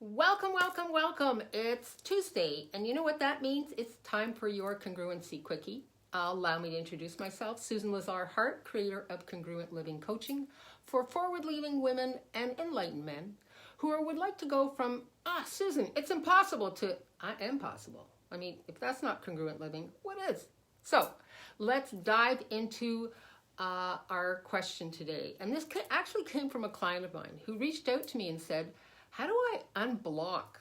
Welcome, welcome, welcome. It's Tuesday, and you know what that means? It's time for your Congruency Quickie. Allow me to introduce myself. Susan Lazar-Hart, creator of Congruent Living Coaching for forward-leaning women and enlightened men who would like to go from, Susan, it's impossible to, I am possible. I mean, if that's not congruent living, what is? So let's dive into our question today. And this actually came from a client of mine who reached out to me and said, how do I unblock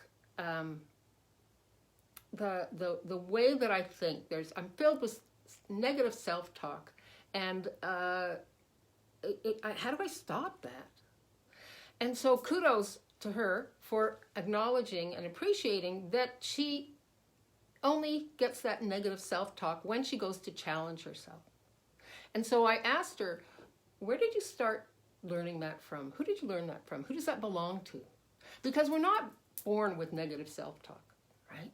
the way that I think? I'm filled with negative self-talk, and how do I stop that? And so kudos to her for acknowledging and appreciating that she only gets that negative self-talk when she goes to challenge herself. And so I asked her, where did you start learning that from? Who did you learn that from? Who does that belong to? Because we're not born with negative self-talk, right?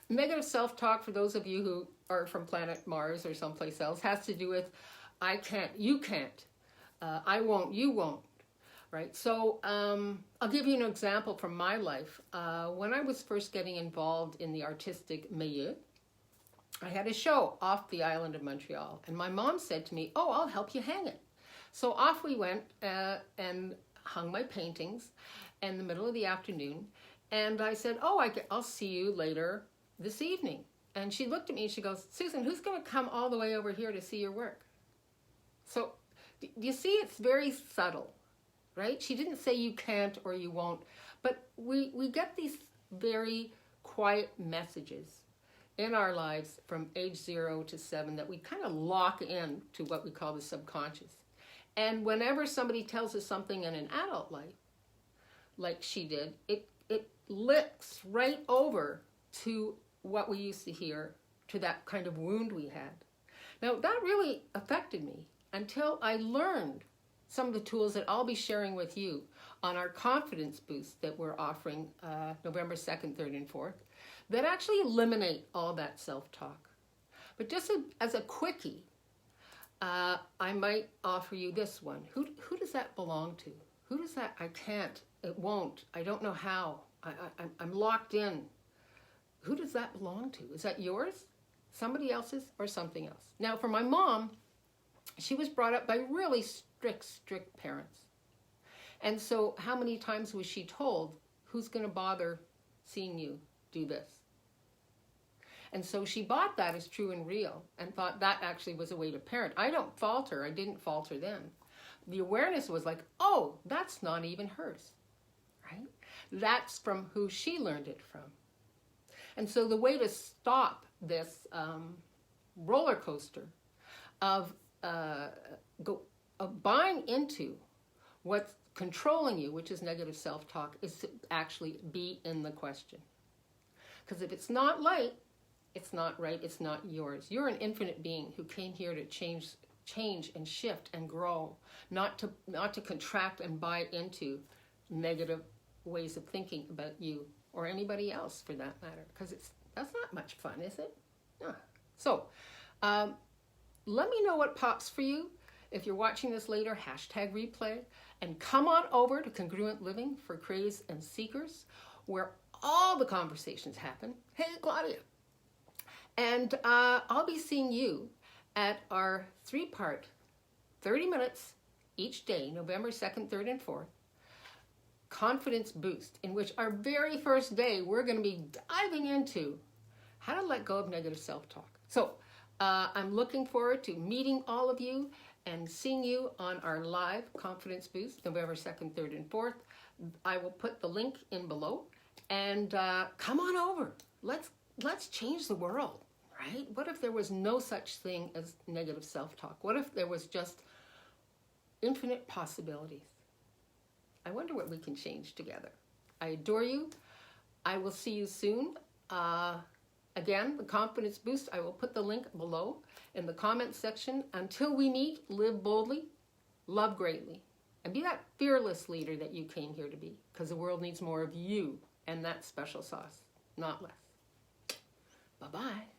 Negative self-talk, for those of you who are from planet Mars or someplace else, has to do with, I can't, you can't, I won't, you won't, right? So I'll give you an example from my life. When I was first getting involved in the artistic milieu, I had a show off the island of Montreal, and my mom said to me, oh, I'll help you hang it. So off we went and hung my paintings in the middle of the afternoon, and I said, oh, I'll see you later this evening. And she looked at me and she goes, Susan, who's going to come all the way over here to see your work? So you see, it's very subtle, right? She didn't say you can't or you won't, but we get these very quiet messages in our lives from age 0 to 7 that we kind of lock in to what we call the subconscious. And whenever somebody tells us something in an adult life, like she did, it licks right over to what we used to hear, to that kind of wound we had. Now, that really affected me until I learned some of the tools that I'll be sharing with you on our confidence boost that we're offering November 2nd, 3rd, and 4th, that actually eliminate all that self-talk. But just as a quickie, I might offer you this one. Who does that belong to? Who does that, I can't, it won't, I don't know how, I'm locked in. Who does that belong to? Is that yours, somebody else's, or something else? Now, for my mom, she was brought up by really strict parents. And so how many times was she told, who's going to bother seeing you do this? And so she bought that as true and real and thought that actually was a way to parent. I don't fault her. I didn't fault her then. The awareness was like, oh, that's not even hers, right? That's from who she learned it from. And so the way to stop this roller coaster of buying into what's controlling you, which is negative self-talk, is to actually be in the question. Because if it's not light, it's not right, it's not yours. You're an infinite being who came here to change and shift and grow, not to contract and buy into negative ways of thinking about you or anybody else for that matter, because that's not much fun, is it? No. So let me know what pops for you. If you're watching this later, #replay, and come on over to Congruent Living for Craze and Seekers, where all the conversations happen. Hey, Claudia. And I'll be seeing you at our 3-part, 30 minutes each day, November 2nd, 3rd, and 4th, Confidence Boost, in which our very first day, we're going to be diving into how to let go of negative self-talk. So I'm looking forward to meeting all of you and seeing you on our live Confidence Boost, November 2nd, 3rd, and 4th. I will put the link in below, and come on over. Let's change the world. Right? What if there was no such thing as negative self-talk? What if there was just infinite possibilities? I wonder what we can change together. I adore you. I will see you soon. Again, the Confidence Boost, I will put the link below in the comments section. Until we meet, live boldly, love greatly, and be that fearless leader that you came here to be, because the world needs more of you and that special sauce, not less. Bye-bye.